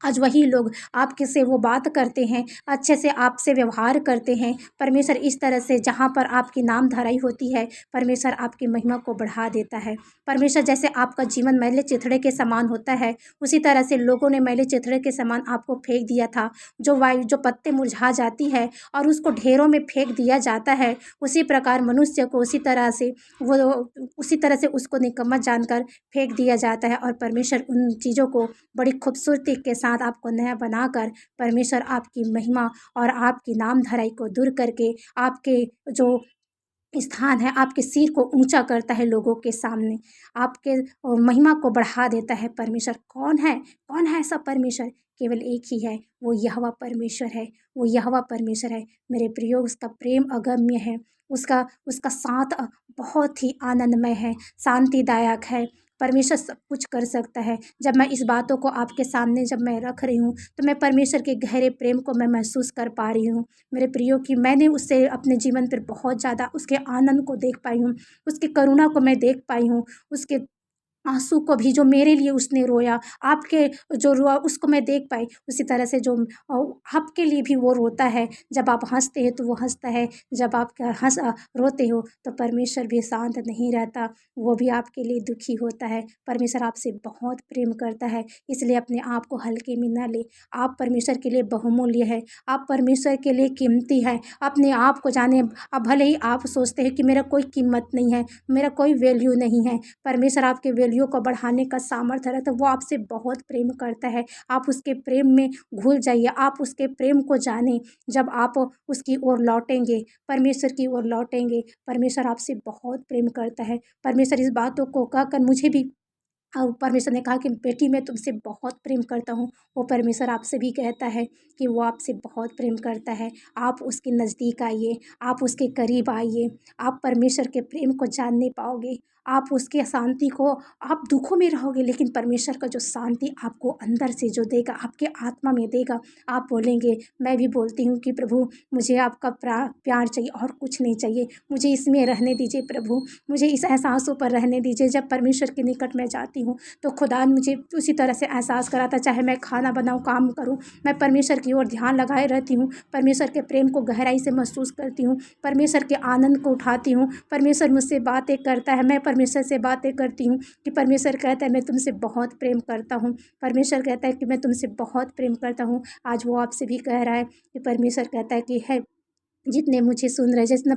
आज वही लोग आपके से वो बात करते हैं, अच्छे से आपसे व्यवहार करते हैं। परमेश्वर इस तरह से जहाँ पर आपकी नाम धराई होती है, परमेश्वर आपकी महिमा को बढ़ा देता है। परमेश्वर जैसे आपका जीवन मैले चिथड़े के समान होता है, उसी तरह से लोगों ने मैले चिथड़े के समान आपको फेंक दिया था। जो पत्ते मुरझा जाती है और उसको ढेरों में फेंक दिया जाता है, उसी प्रकार मनुष्य को उसी तरह से उसको निकम्मा जानकर फेंक दिया जाता है। और परमेश्वर उन चीज़ों को बड़ी खूबसूरती के साथ आपको नया बनाकर परमेश्वर आपकी महिमा और आपकी नाम धराई को दूर करके आपके जो स्थान है, आपके सिर को ऊंचा करता है लोगों के सामने, आपके महिमा को बढ़ा देता है। परमेश्वर कौन है ऐसा परमेश्वर? केवल एक ही है, वो यहोवा परमेश्वर है। वो यहोवा परमेश्वर है मेरे प्रियो। उसका प्रेम अगम्य है, उसका उसका साथ बहुत ही आनंदमय है, शांतिदायक है। परमेश्वर सब कुछ कर सकता है। जब मैं इस बातों को आपके सामने जब मैं रख रही हूँ, तो मैं परमेश्वर के गहरे प्रेम को मैं महसूस कर पा रही हूँ मेरे प्रियो। की मैंने उससे अपने जीवन पर बहुत ज़्यादा उसके आनंद को देख पाई हूँ, उसकी करुणा को मैं देख पाई हूँ, उसके आंसू को भी जो मेरे लिए उसने रोया, आपके जो रोआ उसको मैं देख पाई। उसी तरह से जो आपके लिए भी वो रोता है। जब आप हंसते हैं तो वो हंसता है, जब आप रोते हो तो परमेश्वर भी शांत नहीं रहता, वो भी आपके लिए दुखी होता है। परमेश्वर आपसे बहुत प्रेम करता है, इसलिए अपने आप को हल्के में न ले। आप परमेश्वर के लिए बहुमूल्य है, आप परमेश्वर के लिए कीमती है। अपने आप को जाने। अब भले ही आप सोचते हैं कि मेरा कोई कीमत नहीं है, मेरा कोई वैल्यू नहीं है, परमेश्वर आपके वैल्यू को बढ़ाने का सामर्थ्य रखता है। वो आपसे बहुत प्रेम करता है। आप उसके प्रेम में घुल जाइए, आप उसके प्रेम को जानें। जब आप उसकी ओर लौटेंगे, परमेश्वर की ओर लौटेंगे, परमेश्वर आपसे बहुत प्रेम करता है। परमेश्वर इस बातों को कहकर मुझे भी परमेश्वर ने कहा कि बेटी मैं तुमसे बहुत प्रेम करता हूँ। वो परमेश्वर आपसे भी कहता है कि वो आपसे बहुत प्रेम करता है। आप उसके नज़दीक आइए, आप उसके करीब आइए, आप परमेश्वर के प्रेम को जानने पाओगे। आप उसके शांति को, आप दुखों में रहोगे लेकिन परमेश्वर का जो शांति आपको अंदर से जो देगा, आपके आत्मा में देगा, आप बोलेंगे। मैं भी बोलती हूँ कि प्रभु मुझे आपका प्यार चाहिए और कुछ नहीं चाहिए, मुझे इसमें रहने दीजिए प्रभु, मुझे इस एहसासों पर रहने दीजिए। जब परमेश्वर के निकट में जाती हूँ तो खुदा मुझे उसी तरह से एहसास कराता, चाहे मैं खाना बनाऊँ, काम करूँ, मैं परमेश्वर की ओर ध्यान लगाए रहती हूँ, परमेश्वर के प्रेम को गहराई से महसूस करती हूँ, परमेश्वर के आनंद को उठाती हूँ। परमेश्वर मुझसे बातें करता है, मैं परमेश्वर से बातें करती हूँ कि परमेश्वर कहता है मैं तुमसे बहुत प्रेम करता हूँ। परमेश्वर कहता है कि मैं तुमसे बहुत प्रेम करता हूँ। आज वो आपसे भी कह रहा है कि परमेश्वर कहता है कि है जितने मुझे सुन रहे, जितना